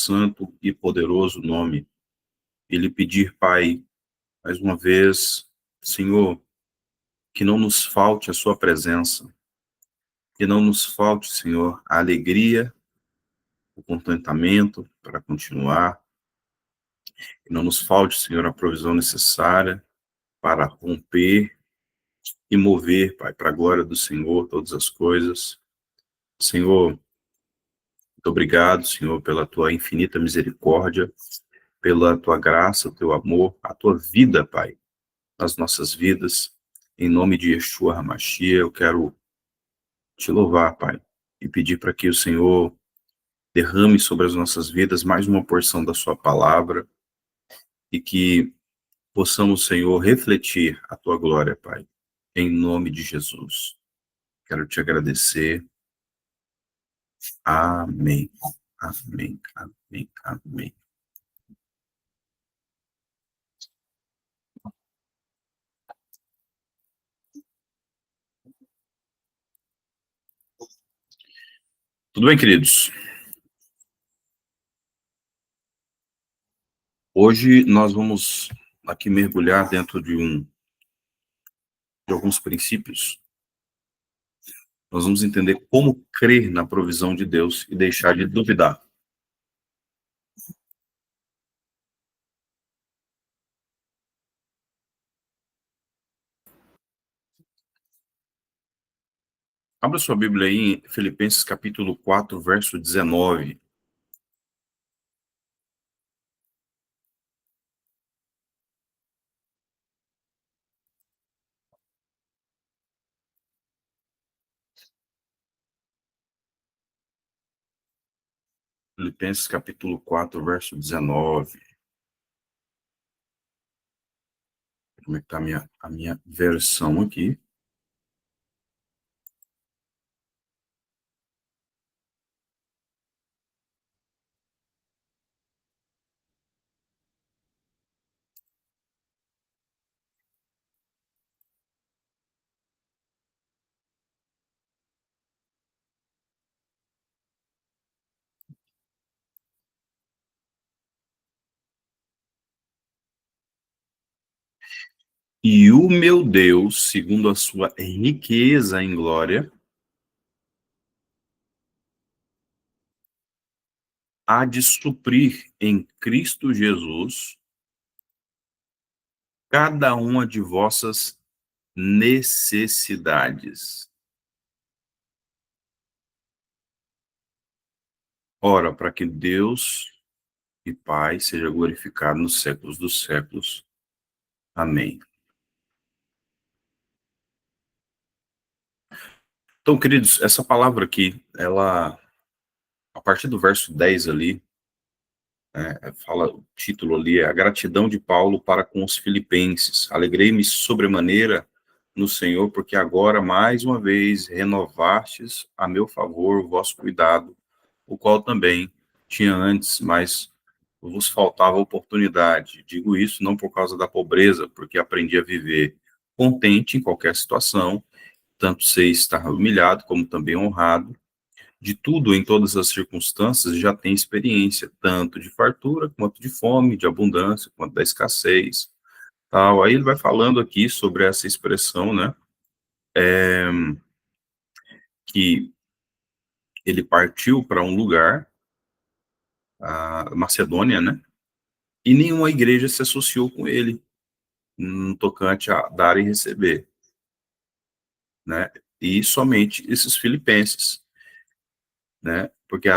santo e poderoso nome e lhe pedir, Pai, mais uma vez, Senhor, que não nos falte a sua presença, que não nos falte, Senhor, a alegria, o contentamento para continuar, que não nos falte, Senhor, a provisão necessária para romper e mover, Pai, para a glória do Senhor, todas as coisas. Senhor, muito obrigado, Senhor, pela tua infinita misericórdia, pela tua graça, o teu amor, a tua vida, Pai, nas nossas vidas. Em nome de Yeshua HaMashiach, eu quero te louvar, Pai, e pedir para que o Senhor derrame sobre as nossas vidas mais uma porção da sua palavra e que possamos, Senhor, refletir a tua glória, Pai, em nome de Jesus. Quero te agradecer. Amém. Amém. Amém. Amém. Tudo bem, queridos? Hoje nós vamos aqui mergulhar dentro de alguns princípios. Nós vamos entender como crer na provisão de Deus e deixar de duvidar. Abra sua Bíblia aí em Filipenses capítulo 4, verso 19. Filipenses capítulo 4, verso 19. Como é que está a minha versão aqui? E o meu Deus, segundo a sua riqueza em glória, há de suprir em Cristo Jesus cada uma de vossas necessidades. Ora, para que Deus e Pai seja glorificado nos séculos dos séculos. Amém. Então, queridos, essa palavra aqui, ela, a partir do verso 10 ali, fala, o título ali é a gratidão de Paulo para com os filipenses. Alegrei-me sobremaneira no Senhor, porque agora, mais uma vez, renovastes a meu favor o vosso cuidado, o qual também tinha antes, mas vos faltava oportunidade. Digo isso não por causa da pobreza, porque aprendi a viver contente em qualquer situação, tanto sei estar humilhado como também honrado. De tudo, em todas as circunstâncias, já tem experiência, tanto de fartura, quanto de fome, de abundância, quanto da escassez, tal. Aí ele vai falando aqui sobre essa expressão, né, que ele partiu para um lugar, a Macedônia, né, e nenhuma igreja se associou com ele, no tocante a dar e receber, né, e somente esses filipenses, né, porque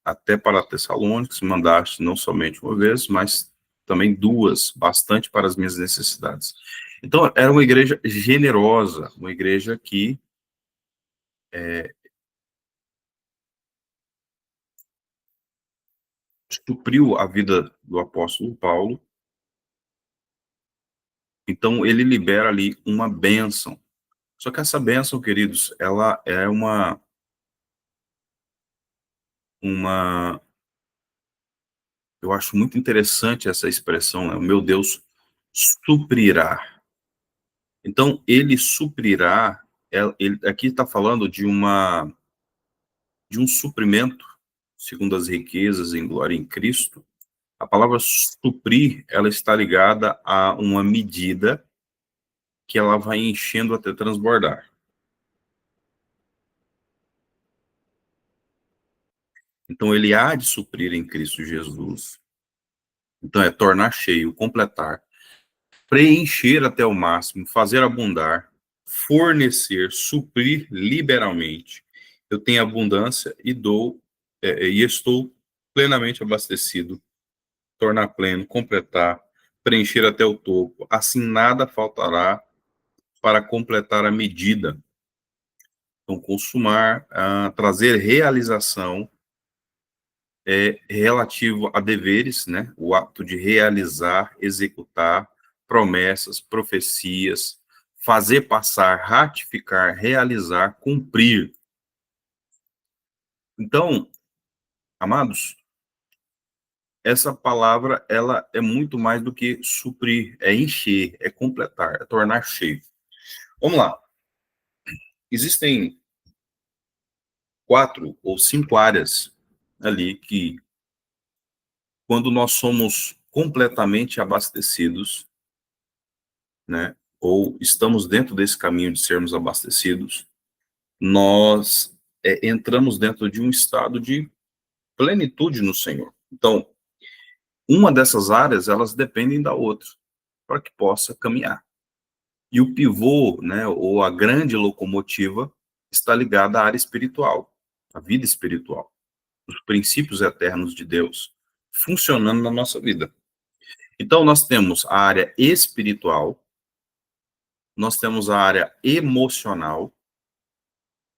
até para Tessalônicos mandaste não somente uma vez, mas também duas, bastante para as minhas necessidades. Então, era uma igreja generosa, uma igreja que supriu a vida do apóstolo Paulo. Então, ele libera ali uma bênção. Só que essa bênção, queridos, ela é uma eu acho muito interessante essa expressão, né? O meu Deus suprirá. Então, ele suprirá, ele, aqui está falando de um suprimento segundo as riquezas em glória em Cristo, a palavra suprir, ela está ligada a uma medida que ela vai enchendo até transbordar. Então, ele há de suprir em Cristo Jesus. Então, é tornar cheio, completar, preencher até o máximo, fazer abundar, fornecer, suprir liberalmente. Eu tenho abundância e dou, e estou plenamente abastecido, tornar pleno, completar, preencher até o topo. Assim nada faltará para completar a medida. Então, consumar, trazer realização relativo a deveres, né? O ato de realizar, executar promessas, profecias, fazer passar, ratificar, realizar, cumprir. Então, amados, essa palavra, ela é muito mais do que suprir, é encher, é completar, é tornar cheio. Vamos lá. Existem 4 ou 5 áreas ali que, quando nós somos completamente abastecidos, né, ou estamos dentro desse caminho de sermos abastecidos, nós entramos dentro de um estado de plenitude no Senhor. Então, uma dessas áreas, elas dependem da outra, para que possa caminhar. E o pivô, né, ou a grande locomotiva, está ligada à área espiritual, à vida espiritual, os princípios eternos de Deus, funcionando na nossa vida. Então, nós temos a área espiritual, nós temos a área emocional,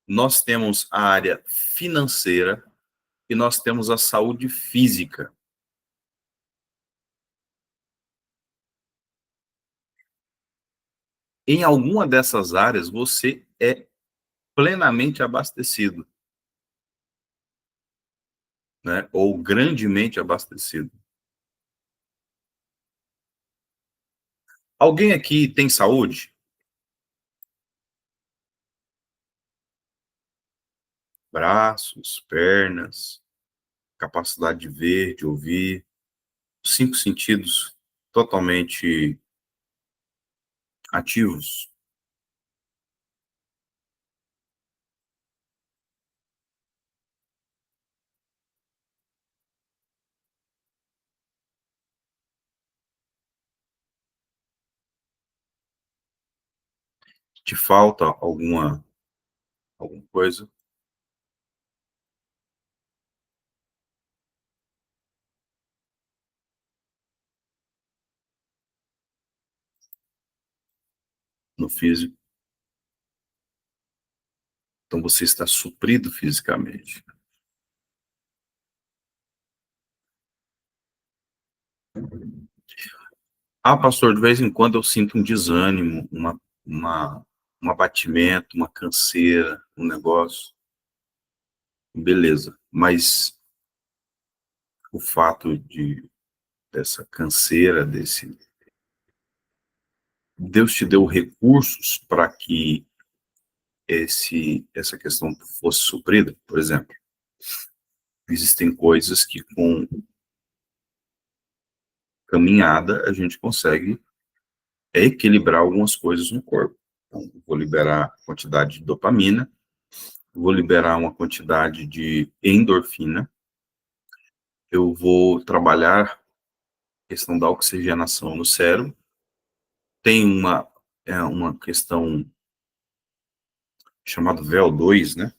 nós temos a área financeira e nós temos a saúde física. Em alguma dessas áreas, você é plenamente abastecido, né? Ou grandemente abastecido. Alguém aqui tem saúde? Braços, pernas, capacidade de ver, de ouvir, 5 sentidos totalmente ativos. Te falta alguma coisa? No físico? Então você está suprido fisicamente. Ah, pastor, de vez em quando eu sinto um desânimo, uma, um abatimento, uma canseira, um negócio. Beleza, mas o fato dessa canseira, Deus te deu recursos para que essa questão fosse suprida, por exemplo. Existem coisas que com caminhada a gente consegue equilibrar algumas coisas no corpo. Então, vou liberar quantidade de dopamina, vou liberar uma quantidade de endorfina, eu vou trabalhar a questão da oxigenação no cérebro, tem uma questão chamada VO2, né,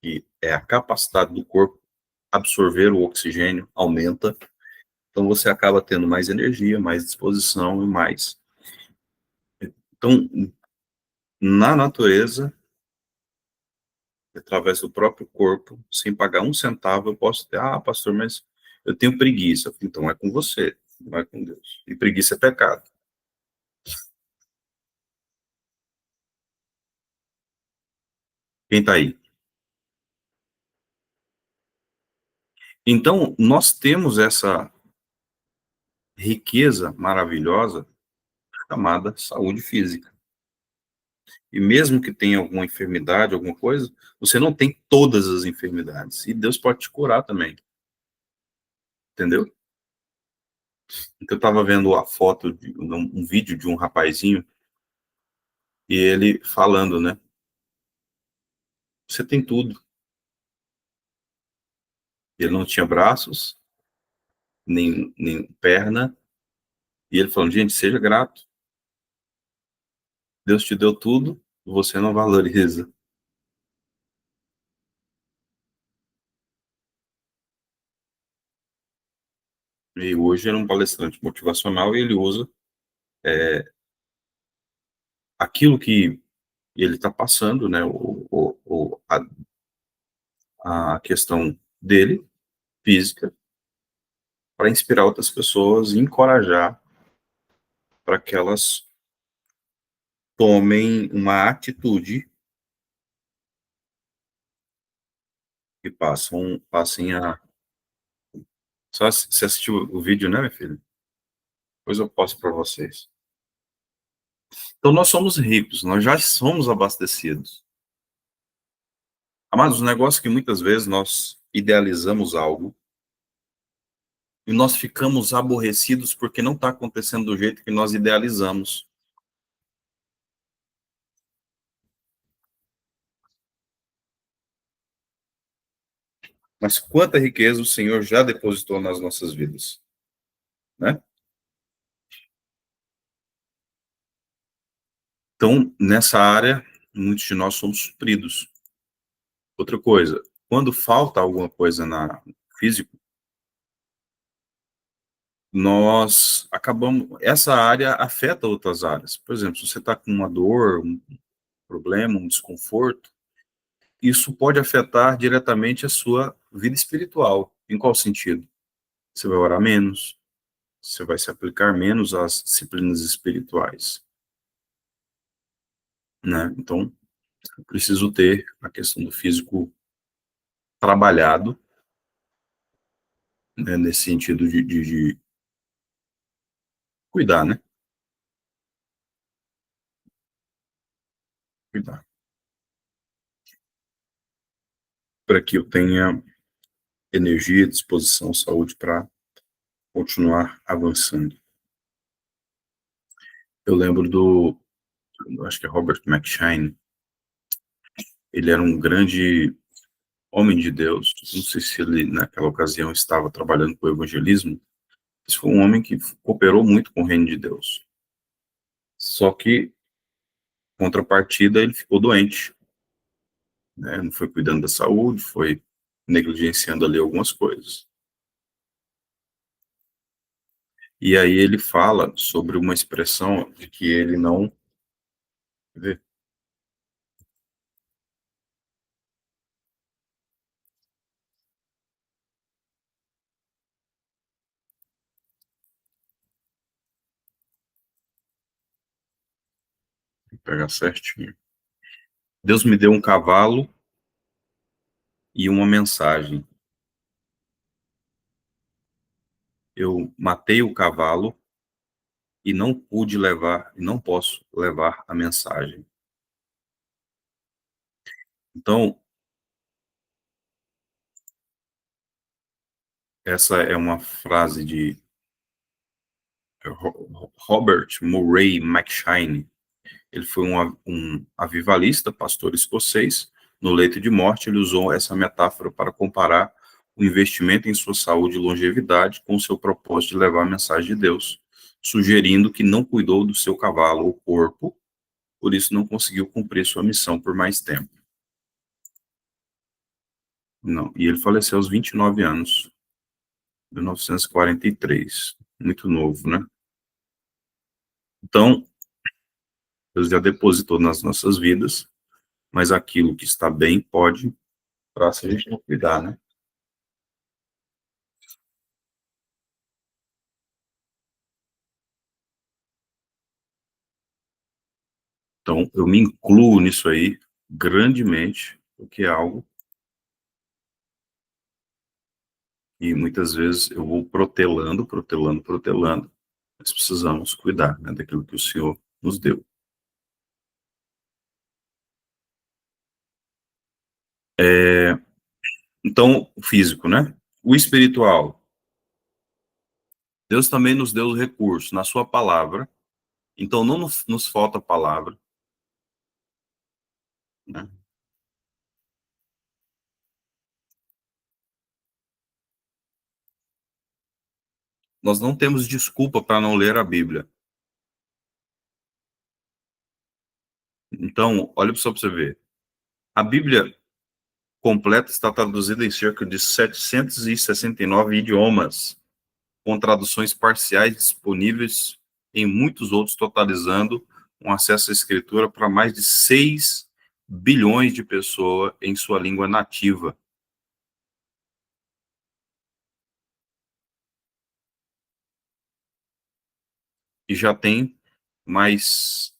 que é a capacidade do corpo absorver o oxigênio, aumenta, então você acaba tendo mais energia, mais disposição e mais. Então, na natureza, através do próprio corpo, sem pagar um centavo, eu posso ter, pastor, mas eu tenho preguiça. Então é com você, não é com Deus. E preguiça é pecado. Quem está aí? Então, nós temos essa riqueza maravilhosa chamada saúde física. E mesmo que tenha alguma enfermidade, alguma coisa, você não tem todas as enfermidades. E Deus pode te curar também. entendeu? Então, eu estava vendo a foto, um vídeo de um rapazinho, e ele falando, né? Você tem tudo. Ele não tinha braços, nem perna, e ele falando, gente, seja grato. Deus te deu tudo, você não valoriza. E hoje ele é um palestrante motivacional e ele usa aquilo que ele está passando, né? A questão dele, física, para inspirar outras pessoas e encorajar para que elas tomem uma atitude e passem a. Só você assistiu o vídeo, né, meu filho? Depois eu posto para vocês. Então, nós somos ricos, nós já somos abastecidos. Amados, o negócio é que muitas vezes nós idealizamos algo e nós ficamos aborrecidos porque não está acontecendo do jeito que nós idealizamos. Mas quanta riqueza o Senhor já depositou nas nossas vidas, né? Então, nessa área, muitos de nós somos supridos. Outra coisa, quando falta alguma coisa na físico, nós acabamos, essa área afeta outras áreas. Por exemplo, se você está com uma dor, um problema, um desconforto, isso pode afetar diretamente a sua vida espiritual. Em qual sentido? Você vai orar menos, você vai se aplicar menos às disciplinas espirituais, né? Então, eu preciso ter a questão do físico trabalhado, né, nesse sentido de cuidar, né? Cuidar. Para que eu tenha energia, disposição, saúde para continuar avançando. Eu lembro acho que é Robert McShane, ele era um grande homem de Deus, não sei se ele naquela ocasião estava trabalhando com o evangelismo, mas foi um homem que cooperou muito com o reino de Deus. Só que, contrapartida, ele ficou doente, né? Não foi cuidando da saúde, foi negligenciando ali algumas coisas. E aí ele fala sobre uma expressão de que ele não... Vê, vou pegar certinho. Deus me deu um cavalo e uma mensagem. Eu matei o cavalo e não pude levar, e não posso levar a mensagem. Então, essa é uma frase de Robert Murray McShane. Ele foi um avivalista, pastor escocês. No leito de morte, ele usou essa metáfora para comparar o investimento em sua saúde e longevidade com o seu propósito de levar a mensagem de Deus, sugerindo que não cuidou do seu cavalo ou corpo, por isso não conseguiu cumprir sua missão por mais tempo. Não. E ele faleceu aos 29 anos, 1943. Muito novo, né? Então, Deus já depositou nas nossas vidas, mas aquilo que está bem pode, para se a gente não cuidar, né? Então, eu me incluo nisso aí grandemente, porque é algo que muitas vezes eu vou protelando, protelando, protelando. Nós precisamos cuidar, né, daquilo que o Senhor nos deu. Então, o físico, né? O espiritual. Deus também nos deu os recursos na sua palavra, então não nos falta palavra, né? Nós não temos desculpa para não ler a Bíblia. Então, olha só para você ver. A Bíblia completa está traduzida em cerca de 769 idiomas, com traduções parciais disponíveis em muitos outros, totalizando um acesso à escritura para mais de 6 bilhões de pessoas em sua língua nativa. E já tem mais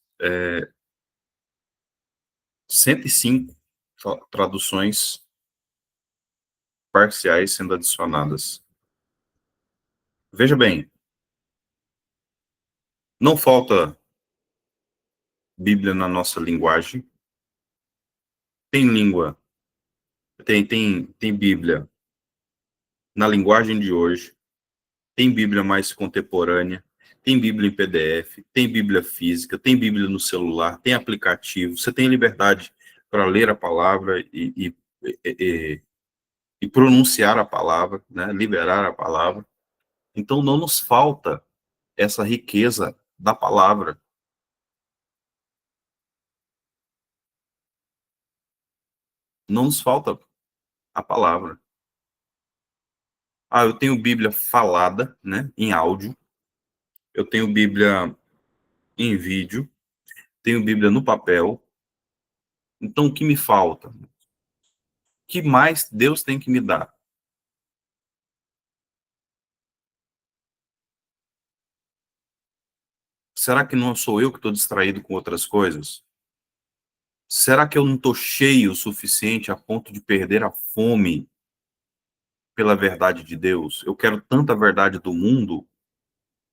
105 traduções parciais sendo adicionadas. Veja bem, não falta Bíblia na nossa linguagem. Tem língua, tem Bíblia na linguagem de hoje, tem Bíblia mais contemporânea, tem Bíblia em PDF, tem Bíblia física, tem Bíblia no celular, tem aplicativo. Você tem liberdade para ler a palavra e pronunciar a palavra, né? Liberar a palavra. Então não nos falta essa riqueza da palavra. Não nos falta a palavra. Ah, eu tenho Bíblia falada, né, em áudio. Eu tenho Bíblia em vídeo. Tenho Bíblia no papel. Então, o que me falta? O que mais Deus tem que me dar? Será que não sou eu que estou distraído com outras coisas? Será que eu não estou cheio o suficiente a ponto de perder a fome pela verdade de Deus? Eu quero tanta verdade do mundo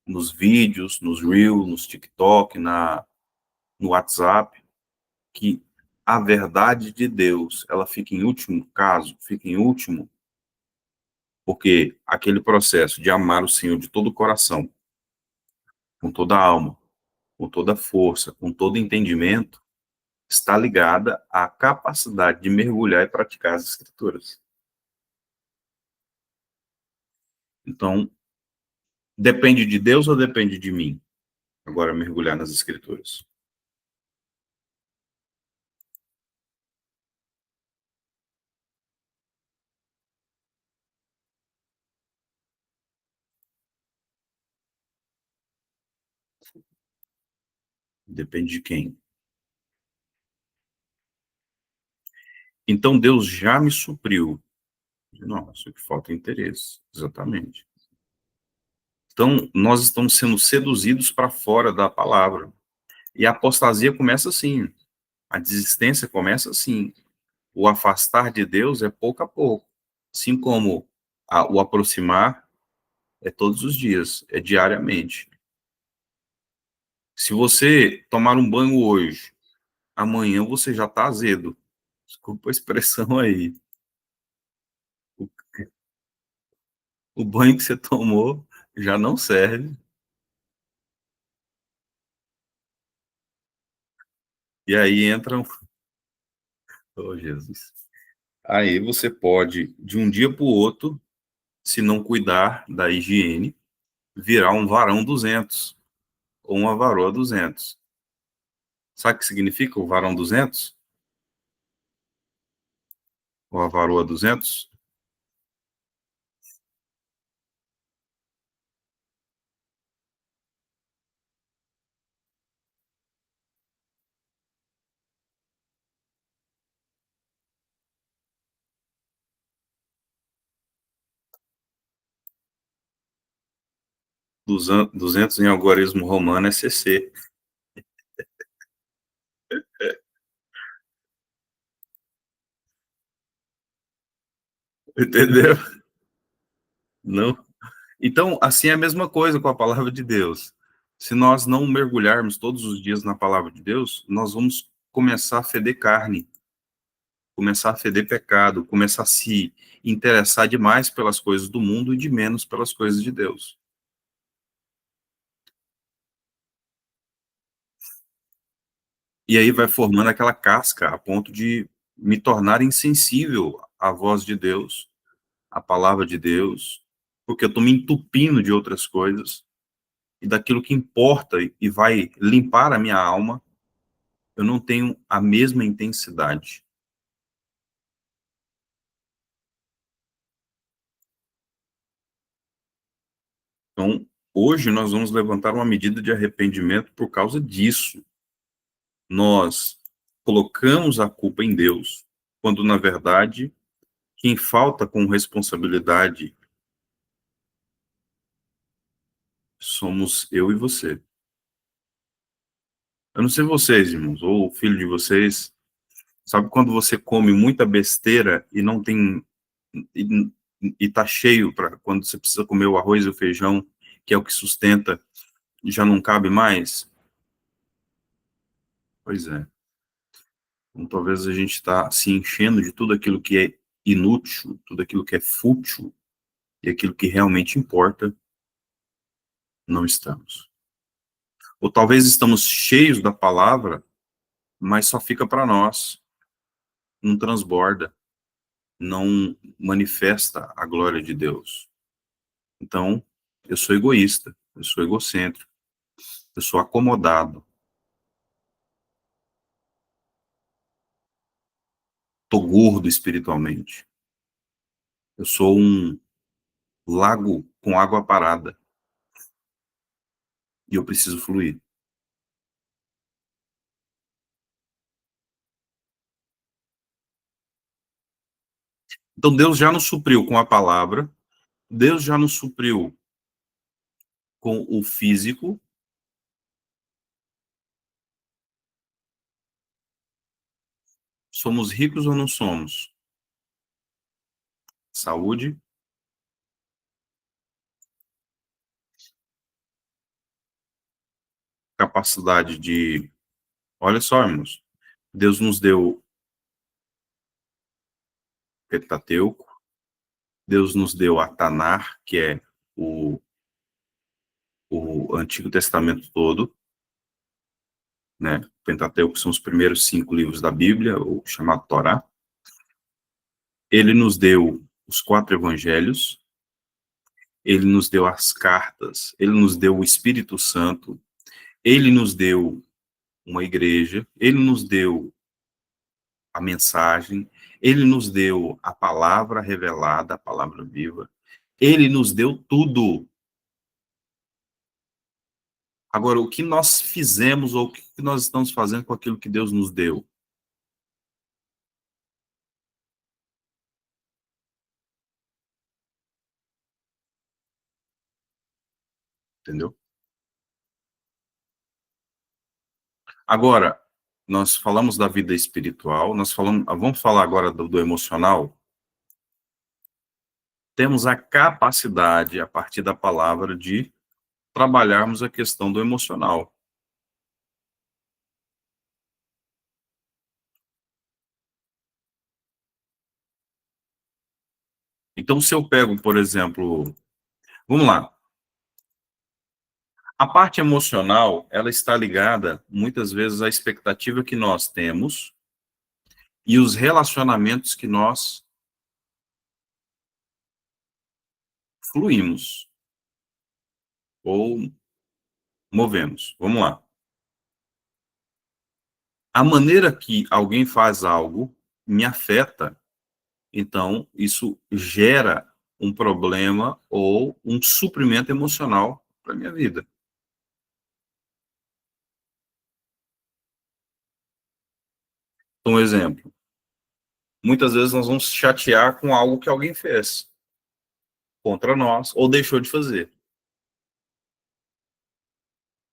nos vídeos, nos Reels, nos TikTok, no WhatsApp, que a verdade de Deus, ela fica em último caso, fica em último, porque aquele processo de amar o Senhor de todo o coração, com toda a alma, com toda a força, com todo entendimento, está ligada à capacidade de mergulhar e praticar as Escrituras. Então, depende de Deus ou depende de mim? Agora, mergulhar nas Escrituras. Depende de quem? Então, Deus já me supriu. Nossa, o que falta é interesse. Exatamente. Então, nós estamos sendo seduzidos para fora da palavra. E a apostasia começa assim. A desistência começa assim. O afastar de Deus é pouco a pouco. Assim como o aproximar é todos os dias, é diariamente. Se você tomar um banho hoje, amanhã você já está azedo. Desculpa a expressão aí. O, o banho que você tomou já não serve. E aí entra um... Oh, Jesus. Aí você pode, de um dia para o outro, se não cuidar da higiene, virar um varão 200 ou uma varoa 200. Sabe o que significa o varão 200? Ou a varoa 200? 200 em algarismo romano é CC. Entendeu? Não. Então, assim é a mesma coisa com a palavra de Deus. Se nós não mergulharmos todos os dias na palavra de Deus, nós vamos começar a feder carne, começar a feder pecado, começar a se interessar demais pelas coisas do mundo e de menos pelas coisas de Deus. E aí vai formando aquela casca a ponto de me tornar insensível à voz de Deus, à palavra de Deus, porque eu estou me entupindo de outras coisas e daquilo que importa e vai limpar a minha alma, eu não tenho a mesma intensidade. Então, hoje nós vamos levantar uma medida de arrependimento por causa disso. Nós colocamos a culpa em Deus, quando na verdade quem falta com responsabilidade somos eu e você. Eu não sei vocês, irmãos, ou o filho de vocês, sabe quando você come muita besteira e não tem e, e tá cheio para quando você precisa comer o arroz e o feijão, que é o que sustenta, e já não cabe mais? Pois é. Então, talvez a gente está se enchendo de tudo aquilo que é inútil, tudo aquilo que é fútil, e aquilo que realmente importa, não estamos. Ou talvez estamos cheios da palavra, mas só fica para nós, não transborda, não manifesta a glória de Deus. Então, eu sou egoísta, eu sou egocêntrico, eu sou acomodado, tô gordo espiritualmente. Eu sou um lago com água parada e eu preciso fluir. Então Deus já nos supriu com a palavra, Deus já nos supriu com o físico. Somos ricos ou não somos? Saúde, capacidade de... Olha só, irmãos, Deus nos deu Pentateuco, Deus nos deu a Tanar, que é o, o Antigo Testamento todo, né? Pentateuco são os primeiros 5 livros da Bíblia, o chamado Torá. Ele nos deu os 4 evangelhos, ele nos deu as cartas, ele nos deu o Espírito Santo, ele nos deu uma igreja, ele nos deu a mensagem, ele nos deu a palavra revelada, a palavra viva, ele nos deu tudo. Agora, o que nós fizemos ou o que nós estamos fazendo com aquilo que Deus nos deu? Entendeu? Agora, nós falamos da vida espiritual, nós falamos, vamos falar agora do emocional. Temos a capacidade, a partir da palavra, de trabalharmos a questão do emocional. Então, se eu pego, por exemplo, vamos lá, a parte emocional, ela está ligada, muitas vezes, à expectativa que nós temos e os relacionamentos que nós fluímos ou movemos. Vamos lá. A maneira que alguém faz algo me afeta, então isso gera um problema ou um suprimento emocional para minha vida. Então, um exemplo. Muitas vezes nós vamos chatear com algo que alguém fez contra nós ou deixou de fazer.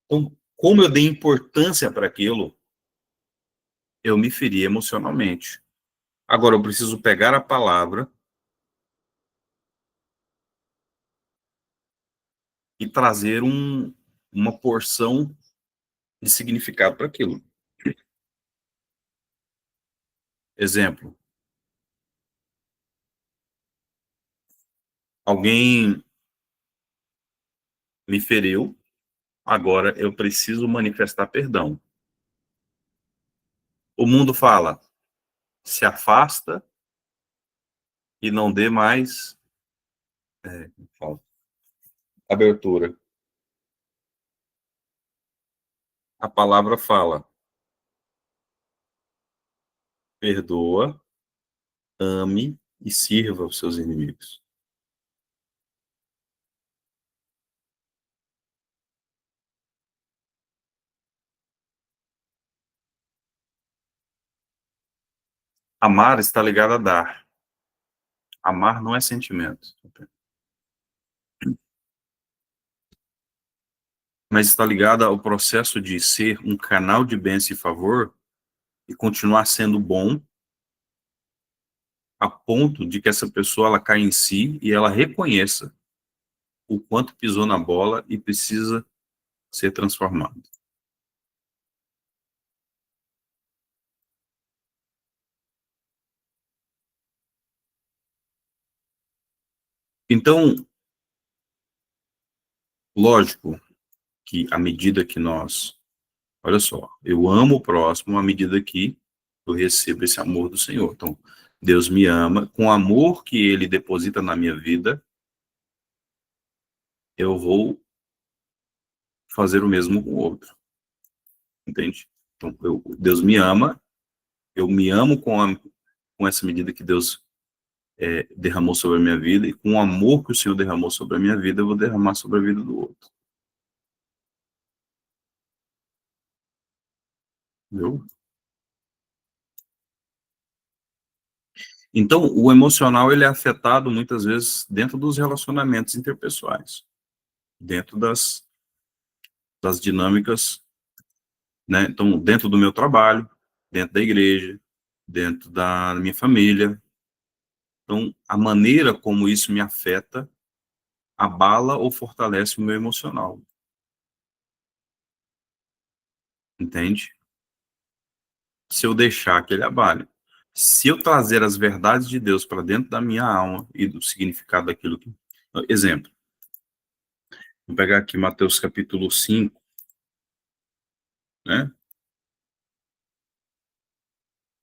Então, como eu dei importância para aquilo, eu me feri emocionalmente. Agora, eu preciso pegar a palavra e trazer uma porção de significado para aquilo. Exemplo, alguém me feriu, agora eu preciso manifestar perdão. O mundo fala, se afasta e não dê mais fala, abertura. A palavra fala, perdoa, ame e sirva os seus inimigos. Amar está ligado a dar. Amar não é sentimento, mas está ligado ao processo de ser um canal de bênção e favor e continuar sendo bom a ponto de que essa pessoa ela caia em si e ela reconheça o quanto pisou na bola e precisa ser transformado. Então, lógico que à medida que nós, olha só, eu amo o próximo à medida que eu recebo esse amor do Senhor. Então, Deus me ama, com o amor que Ele deposita na minha vida, eu vou fazer o mesmo com o outro, entende? Então, Deus me ama, eu me amo com essa medida que Deus derramou sobre a minha vida, e com o amor que o Senhor derramou sobre a minha vida, eu vou derramar sobre a vida do outro. Entendeu? Então, o emocional ele é afetado muitas vezes dentro dos relacionamentos interpessoais, dentro das dinâmicas, né? Então, dentro do meu trabalho, dentro da igreja, dentro da minha família. Então, a maneira como isso me afeta abala ou fortalece o meu emocional, entende? Se eu deixar que ele abale. Se eu trazer as verdades de Deus para dentro da minha alma e do significado daquilo que... Exemplo, vou pegar aqui Mateus capítulo 5, né?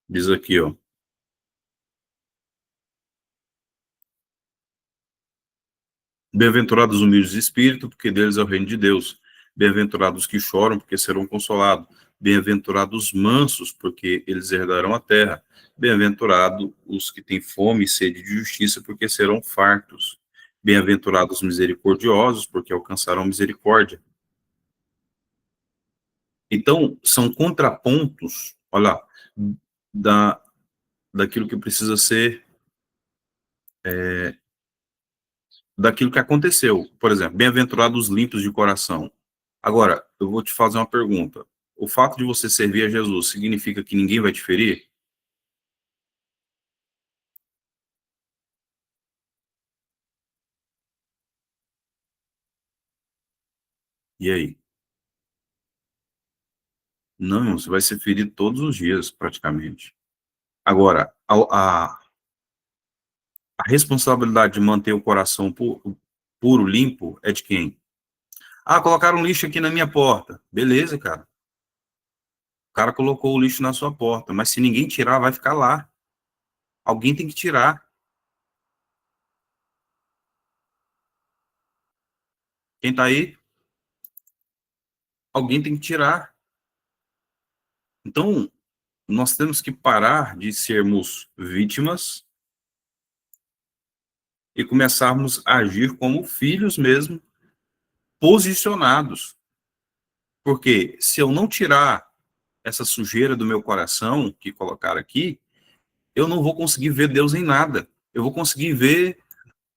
Diz aqui, ó. Bem-aventurados os humildes de espírito, porque deles é o reino de Deus. Bem-aventurados os que choram, porque serão consolados. Bem-aventurados os mansos, porque eles herdarão a terra. Bem-aventurados os que têm fome e sede de justiça, porque serão fartos. Bem-aventurados os misericordiosos, porque alcançarão misericórdia. Então, são contrapontos, olha, da, daquilo que precisa ser, daquilo que aconteceu. Por exemplo, bem-aventurados os limpos de coração. Agora, eu vou te fazer uma pergunta. O fato de você servir a Jesus significa que ninguém vai te ferir? E aí? Não, você vai ser ferido todos os dias, praticamente. Agora, a responsabilidade de manter o coração puro, limpo, é de quem? Ah, colocaram um lixo aqui na minha porta. Beleza, cara. O cara colocou o lixo na sua porta, mas se ninguém tirar, vai ficar lá. Alguém tem que tirar. Quem tá aí? Alguém tem que tirar. Então, nós temos que parar de sermos vítimas e começarmos a agir como filhos mesmo, posicionados. Porque se eu não tirar essa sujeira do meu coração, que colocaram aqui, eu não vou conseguir ver Deus em nada. Eu vou conseguir ver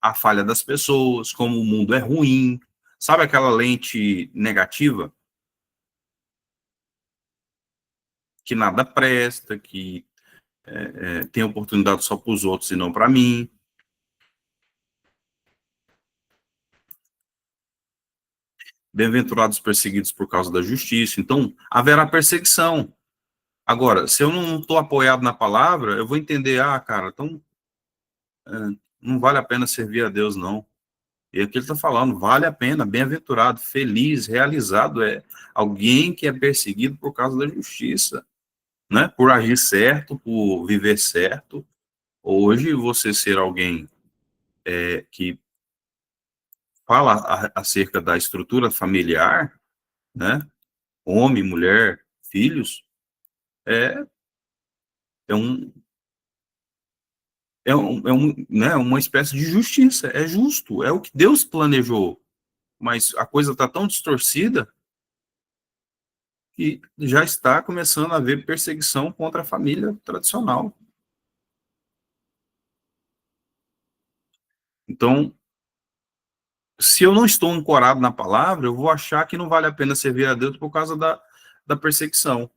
a falha das pessoas, como o mundo é ruim. Sabe aquela lente negativa? Que nada presta, que tem oportunidade só para os outros e não para mim. Bem-aventurados perseguidos por causa da justiça. Então, haverá perseguição. Agora, se eu não estou apoiado na palavra, eu vou entender, cara, então não vale a pena servir a Deus, não. E aqui ele está falando, vale a pena, bem-aventurado, feliz, realizado é alguém que é perseguido por causa da justiça. né? Por agir certo, por viver certo. Hoje, você ser alguém que fala acerca da estrutura familiar, né? Homem, mulher, filhos, é, é um, né, uma espécie de justiça. É justo, é o que Deus planejou. Mas a coisa está tão distorcida que já está começando a haver perseguição contra a família tradicional. Então, se eu não estou ancorado na palavra, eu vou achar que não vale a pena servir a Deus por causa da perseguição,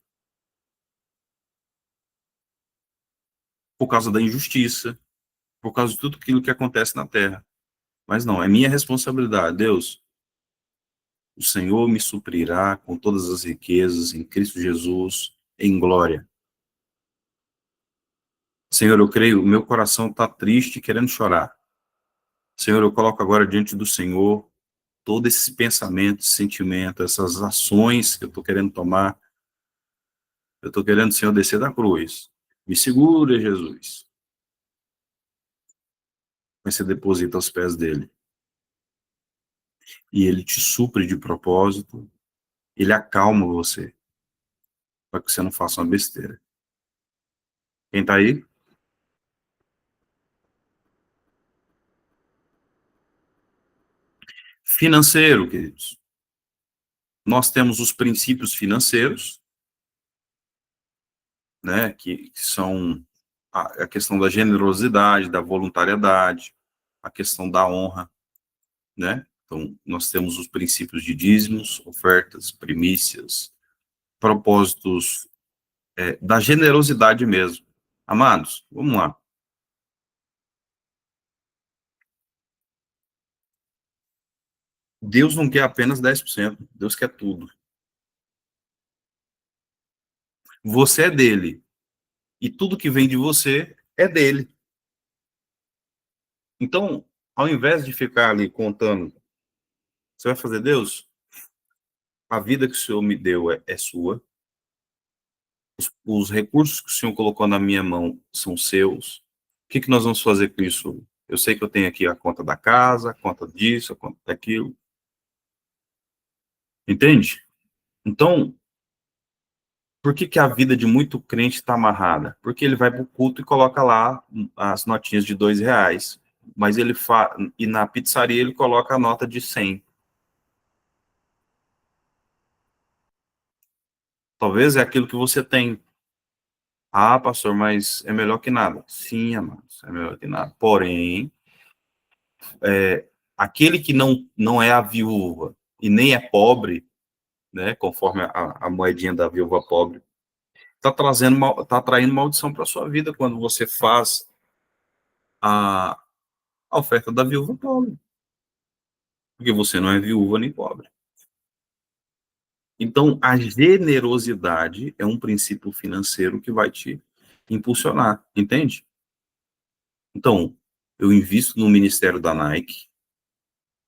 por causa da injustiça, por causa de tudo aquilo que acontece na terra. Mas não, é minha responsabilidade. Deus, o Senhor me suprirá com todas as riquezas em Cristo Jesus, em glória. Senhor, eu creio, meu coração está triste, querendo chorar. Senhor, eu coloco agora diante do Senhor todo esse pensamento, esse sentimento, essas ações que eu estou querendo tomar. Eu estou querendo, Senhor, descer da cruz. Me segura, Jesus. Mas você deposita aos pés dele. E ele te supre de propósito. Ele acalma você. Para que você não faça uma besteira. Quem está aí? Financeiro, queridos. Nós temos os princípios financeiros, né, que são a questão da generosidade, da voluntariedade, a questão da honra, né? Então, nós temos os princípios de dízimos, ofertas, primícias, propósitos da generosidade mesmo. Amados, vamos lá. Deus não quer apenas 10%, Deus quer tudo. Você é dele, e tudo que vem de você é dele. Então, ao invés de ficar ali contando, você vai fazer, Deus, a vida que o Senhor me deu é sua, os recursos que o Senhor colocou na minha mão são seus. O que nós vamos fazer com isso? Eu sei que eu tenho aqui a conta da casa, a conta disso, a conta daquilo. Entende? Então, por que a vida de muito crente está amarrada? Porque ele vai para o culto e coloca lá as notinhas de R$ 2, mas e na pizzaria ele coloca a nota de 100. Talvez é aquilo que você tem. Ah, pastor, mas é melhor que nada. Sim, amados, é melhor que nada. Porém, aquele que não é a viúva e nem é pobre, né, conforme a moedinha da viúva pobre, está traindo maldição para sua vida quando você faz a, a oferta da viúva pobre, porque você não é viúva nem pobre. Então, a generosidade é um princípio financeiro que vai te impulsionar, entende? Então, eu invisto no ministério da Nike,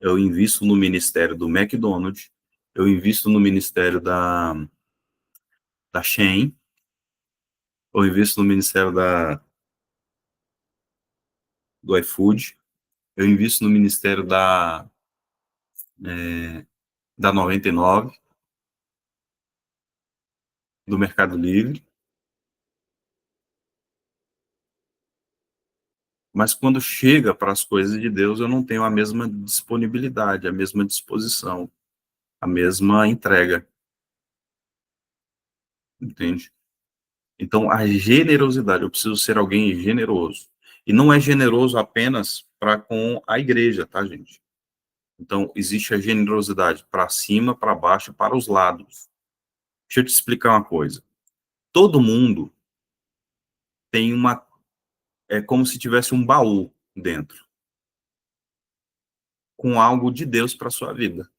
eu invisto no ministério do McDonald's, eu invisto no ministério da Shein, eu invisto no ministério do iFood, eu invisto no ministério da 99, do Mercado Livre, mas quando chega para as coisas de Deus, eu não tenho a mesma disponibilidade, a mesma disposição, a mesma entrega, entende? Então, a generosidade, eu preciso ser alguém generoso. E não é generoso apenas para com a igreja, tá, gente? Então, existe a generosidade para cima, para baixo, para os lados. Deixa eu te explicar uma coisa. Todo mundo tem é como se tivesse um baú dentro, com algo de Deus para sua vida.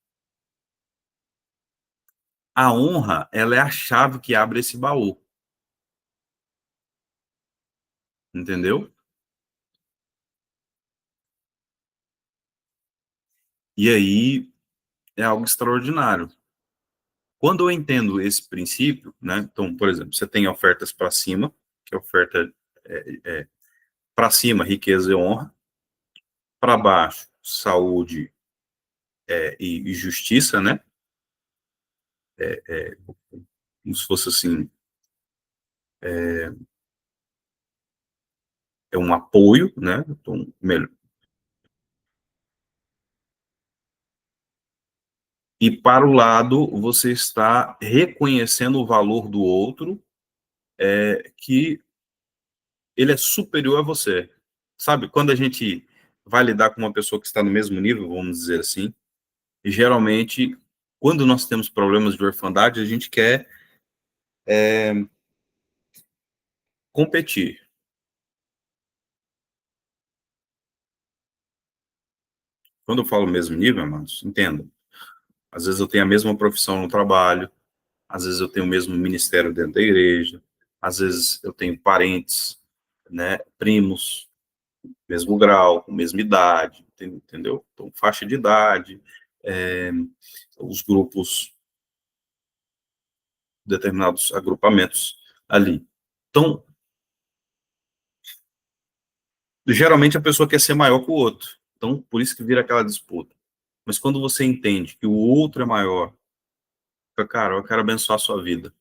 A honra, ela é a chave que abre esse baú, entendeu? E aí é algo extraordinário. Quando eu entendo esse princípio, né? Então, por exemplo, você tem ofertas para cima, que é oferta para cima, riqueza e honra, para baixo, saúde e justiça, né? Como se fosse assim, é um apoio, né? Então, melhor. E para o lado, você está reconhecendo o valor do outro, que ele é superior a você. Sabe, quando a gente vai lidar com uma pessoa que está no mesmo nível, vamos dizer assim, e geralmente, quando nós temos problemas de orfandade, a gente quer competir. Quando eu falo mesmo nível, amados, entenda. Às vezes eu tenho a mesma profissão no trabalho, às vezes eu tenho o mesmo ministério dentro da igreja, às vezes eu tenho parentes, né, primos, mesmo grau, com mesma idade, entendeu? Então, faixa de idade, é, os grupos, determinados agrupamentos ali. Então, geralmente a pessoa quer ser maior que o outro. Então, por isso que vira aquela disputa. Mas quando você entende que o outro é maior, fica, cara, eu quero abençoar a sua vida.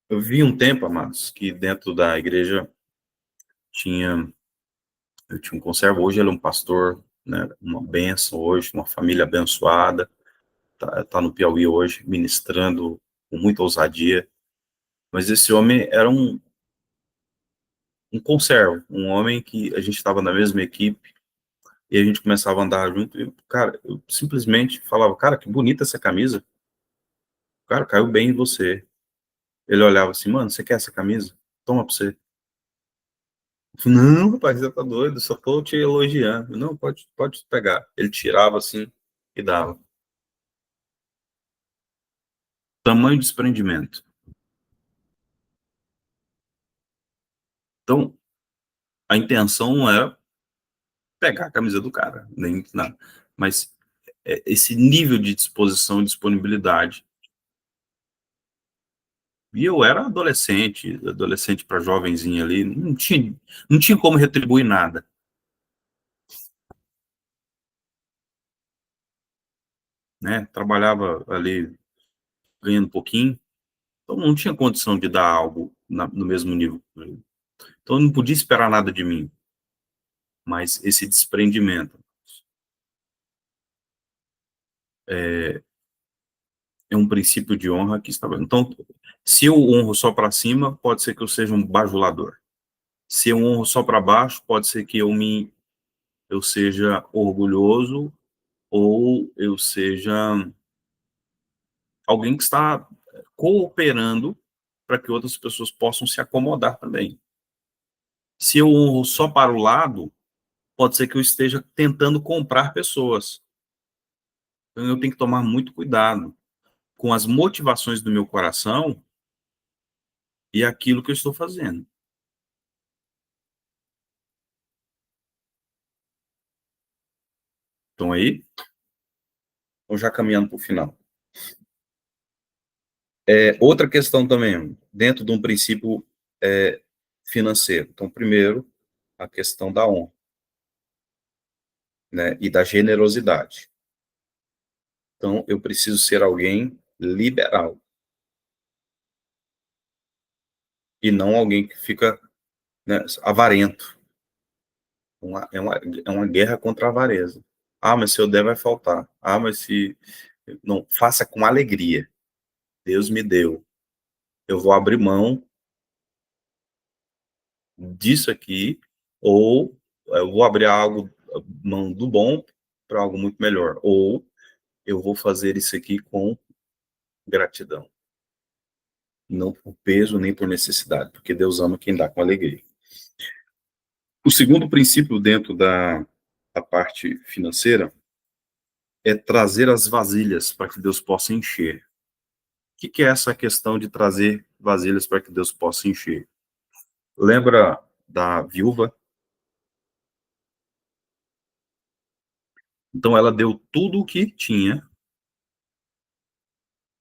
Eu vi um tempo, amados, que dentro da igreja tinha, eu tinha um conservo, hoje ele é um pastor, né, uma bênção hoje, uma família abençoada, tá no Piauí hoje, ministrando com muita ousadia, mas esse homem era um conservo, um homem que a gente estava na mesma equipe, e a gente começava a andar junto, e, cara, eu simplesmente falava, cara, que bonita essa camisa, cara, caiu bem em você. Ele olhava assim, mano, você quer essa camisa? Toma pra você. Eu falei, não, rapaz, você tá doido, só tô te elogiando. Não, pode pegar. Ele tirava assim e dava. Tamanho de desprendimento. Então, a intenção não era pegar a camisa do cara, nem nada. Mas esse nível de disposição e disponibilidade. E eu era adolescente para jovenzinho ali, não tinha como retribuir nada, né? Trabalhava ali ganhando um pouquinho, então não tinha condição de dar algo no mesmo nível. Então eu não podia esperar nada de mim, mas esse desprendimento é um princípio de honra que estava. Então, se eu honro só para cima, pode ser que eu seja um bajulador. Se eu honro só para baixo, pode ser que eu seja orgulhoso ou eu seja alguém que está cooperando para que outras pessoas possam se acomodar também. Se eu honro só para o lado, pode ser que eu esteja tentando comprar pessoas. Então eu tenho que tomar muito cuidado com as motivações do meu coração e aquilo que eu estou fazendo. Então aí, eu já caminhando para o final. Outra questão também, dentro de um princípio financeiro. Então, primeiro, a questão da honra, né, e da generosidade. Então, eu preciso ser alguém liberal e não alguém que fica, né, avarento. É uma guerra contra a avareza. Ah, mas se eu der, vai faltar. Ah, mas se... Não, faça com alegria. Deus me deu. Eu vou abrir mão disso aqui, ou eu vou abrir mão do bom para algo muito melhor. Ou eu vou fazer isso aqui com gratidão. Não por peso nem por necessidade, porque Deus ama quem dá com alegria. O segundo princípio dentro da parte financeira é trazer as vasilhas para que Deus possa encher. O que é essa questão de trazer vasilhas para que Deus possa encher? Lembra da viúva? Então ela deu tudo o que tinha,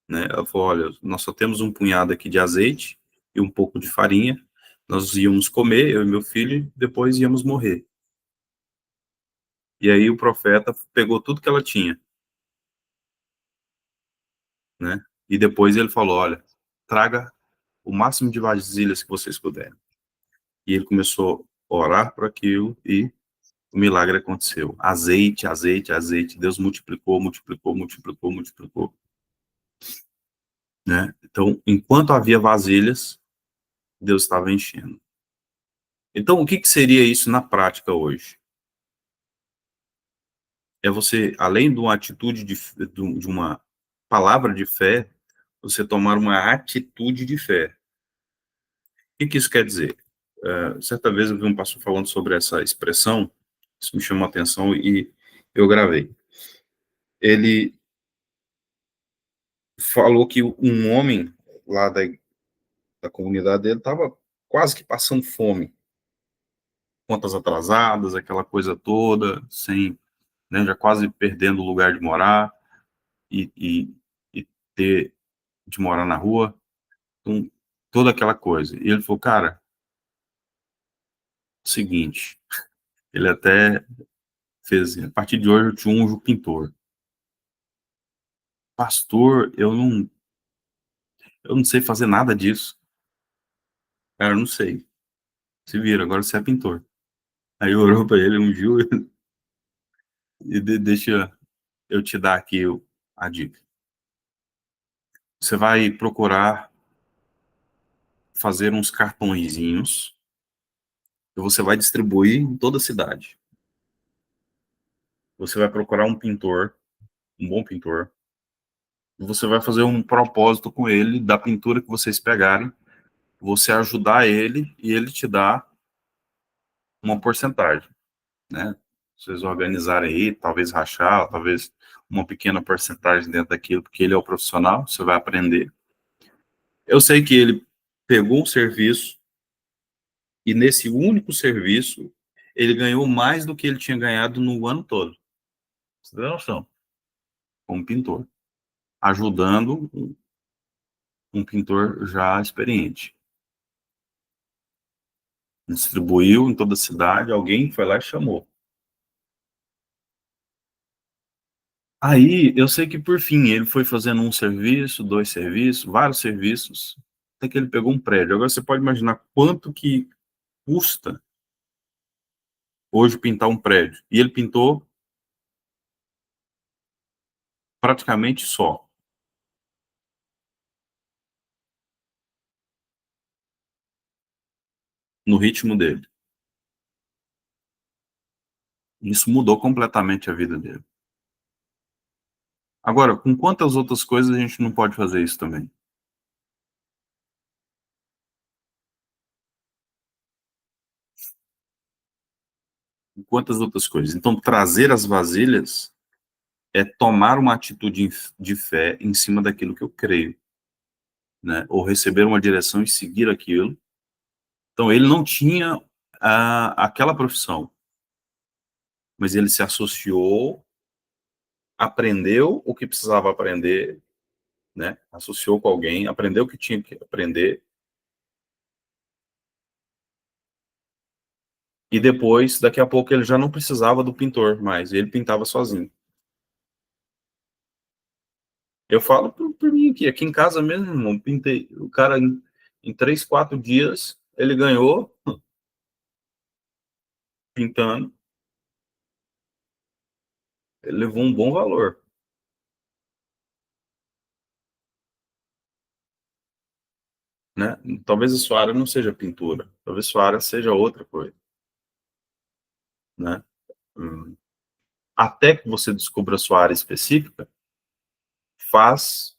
né? Ela falou: olha, nós só temos um punhado aqui de azeite e um pouco de farinha. Nós íamos comer, eu e meu filho, depois íamos morrer. E aí o profeta pegou tudo que ela tinha, né? E depois ele falou: olha, traga o máximo de vasilhas que vocês puderem. E ele começou a orar por aquilo e o milagre aconteceu. Azeite, azeite, azeite. Deus multiplicou, multiplicou, multiplicou, multiplicou, né? Então, enquanto havia vasilhas, Deus estava enchendo. Então, o que que seria isso na prática hoje? É você, além de uma atitude de uma palavra de fé, você tomar uma atitude de fé. O que isso quer dizer? Certa vez eu vi um pastor falando sobre essa expressão, isso me chamou a atenção e eu gravei. Ele falou que um homem lá da comunidade dele estava quase que passando fome, contas atrasadas, aquela coisa toda, sem, né, já quase perdendo o lugar de morar e, e, e ter de morar na rua, então, toda aquela coisa. E ele falou, cara, seguinte, ele até fez assim, a partir de hoje eu te unjo pintor. Pastor, eu não sei fazer nada disso. Cara, eu não sei. Se vira, agora você é pintor. Aí orou para ele, ungiu e deixa eu te dar aqui a dica. Você vai procurar fazer uns cartõezinhos que você vai distribuir em toda a cidade. Você vai procurar um pintor, um bom pintor, e você vai fazer um propósito com ele da pintura que vocês pegarem, você ajudar ele e ele te dá uma porcentagem, né? Vocês organizarem aí, talvez rachar, talvez uma pequena porcentagem dentro daquilo, porque ele é o profissional, você vai aprender. Eu sei que ele pegou um serviço e nesse único serviço ele ganhou mais do que ele tinha ganhado no ano todo. Você tem noção? Como pintor, ajudando um pintor já experiente. Distribuiu em toda a cidade, alguém foi lá e chamou. Aí, eu sei que por fim, ele foi fazendo um serviço, dois serviços, vários serviços, até que ele pegou um prédio. Agora você pode imaginar quanto que custa hoje pintar um prédio. E ele pintou praticamente só, no ritmo dele. Isso mudou completamente a vida dele. Agora, com quantas outras coisas a gente não pode fazer isso também? Com quantas outras coisas? Então, trazer as vasilhas é tomar uma atitude de fé em cima daquilo que eu creio, né? Ou receber uma direção e seguir aquilo. Então, ele não tinha aquela profissão, mas ele se associou, aprendeu o que precisava aprender, né? Associou com alguém, aprendeu o que tinha que aprender, e depois, daqui a pouco, ele já não precisava do pintor mais, ele pintava sozinho. Eu falo por mim aqui em casa mesmo, irmão, pintei, o cara em 3, 4 dias, ele ganhou pintando, ele levou um bom valor, né? Talvez a sua área não seja pintura, talvez a sua área seja outra coisa, né? Hum. Até que você descubra a sua área específica, faz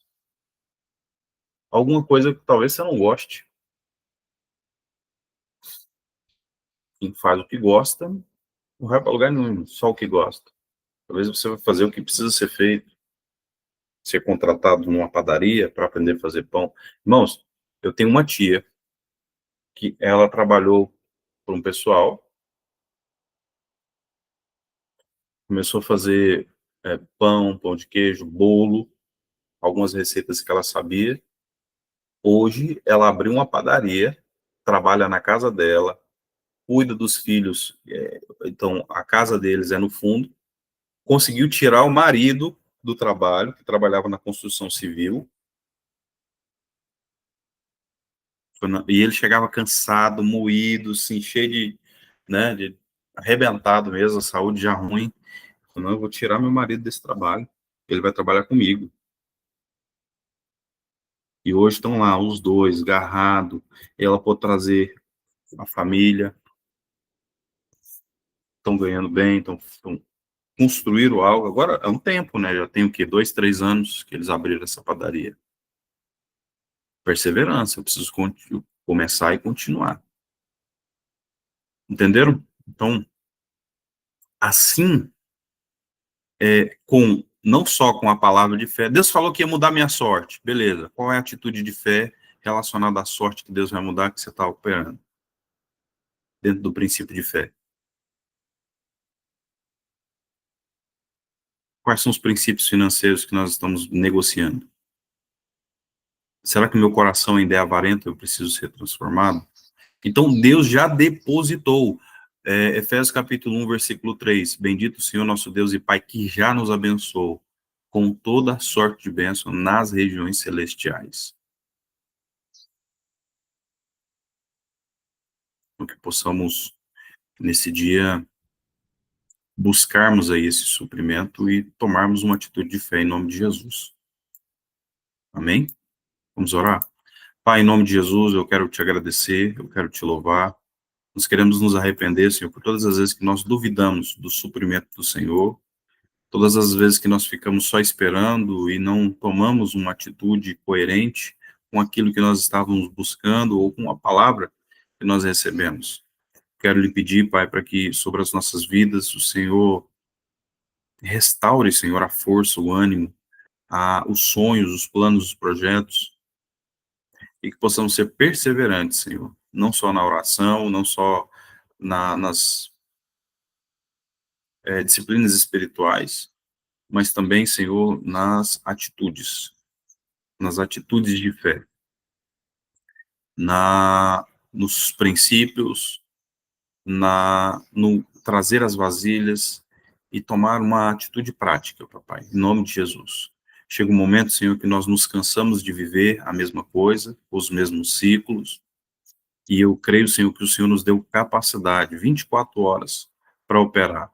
alguma coisa que talvez você não goste. Quem faz o que gosta, não vai para lugar nenhum, só o que gosta. Talvez você vai fazer o que precisa ser feito, ser contratado numa padaria para aprender a fazer pão. Irmãos, eu tenho uma tia que ela trabalhou para um pessoal Começou a fazer pão, pão de queijo, bolo, algumas receitas que ela sabia. Hoje, ela abriu uma padaria, trabalha na casa dela, cuida dos filhos. Então, a casa deles é no fundo. Conseguiu tirar o marido do trabalho, que trabalhava na construção civil. E ele chegava cansado, moído, assim, cheio de, né, de arrebentado mesmo, a saúde já ruim. Falou, não, eu vou tirar meu marido desse trabalho, ele vai trabalhar comigo. E hoje estão lá os dois, garrado, ela pode trazer a família, estão ganhando bem, estão construíram algo. Agora é um tempo, né? Já tem o quê? 2, 3 anos que eles abriram essa padaria. Perseverança, eu preciso começar e continuar. Entenderam? Então, assim, com não só com a palavra de fé, Deus falou que ia mudar minha sorte, beleza. Qual é a atitude de fé relacionada à sorte que Deus vai mudar que você está operando? Dentro do princípio de fé. Quais são os princípios financeiros que nós estamos negociando? Será que meu coração ainda é avarento? Eu preciso ser transformado? Então, Deus já depositou. Efésios capítulo 1, versículo 3. Bendito o Senhor nosso Deus e Pai, que já nos abençoou com toda sorte de bênção nas regiões celestiais. Então, que possamos, nesse dia, buscarmos aí esse suprimento e tomarmos uma atitude de fé em nome de Jesus. Amém? Vamos orar? Pai, em nome de Jesus, eu quero te agradecer, eu quero te louvar. Nós queremos nos arrepender, Senhor, por todas as vezes que nós duvidamos do suprimento do Senhor, todas as vezes que nós ficamos só esperando e não tomamos uma atitude coerente com aquilo que nós estávamos buscando ou com a palavra que nós recebemos. Quero lhe pedir, Pai, para que sobre as nossas vidas o Senhor restaure, Senhor, a força, o ânimo, os sonhos, os planos, os projetos, e que possamos ser perseverantes, Senhor, não só na oração, não só nas disciplinas espirituais, mas também, Senhor, nas atitudes de fé, nos princípios, no trazer as vasilhas e tomar uma atitude prática, papai, em nome de Jesus. Chega um momento, Senhor, que nós nos cansamos de viver a mesma coisa, os mesmos ciclos, e eu creio, Senhor, que o Senhor nos deu capacidade, 24 horas, para operar.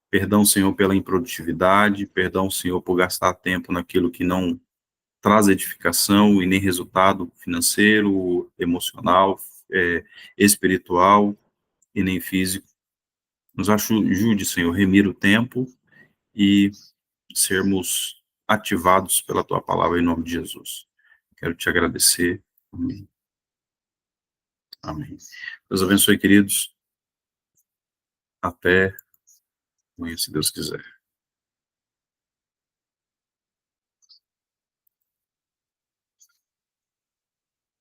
Perdão, Senhor, pela improdutividade, perdão, Senhor, por gastar tempo naquilo que não traz edificação e nem resultado financeiro, emocional, espiritual e nem físico. Nos ajude, Senhor, remir o tempo e sermos ativados pela Tua palavra em nome de Jesus. Quero te agradecer. Amém. Amém. Deus abençoe, queridos. Até amanhã, se Deus quiser.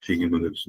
Fiquem com Deus.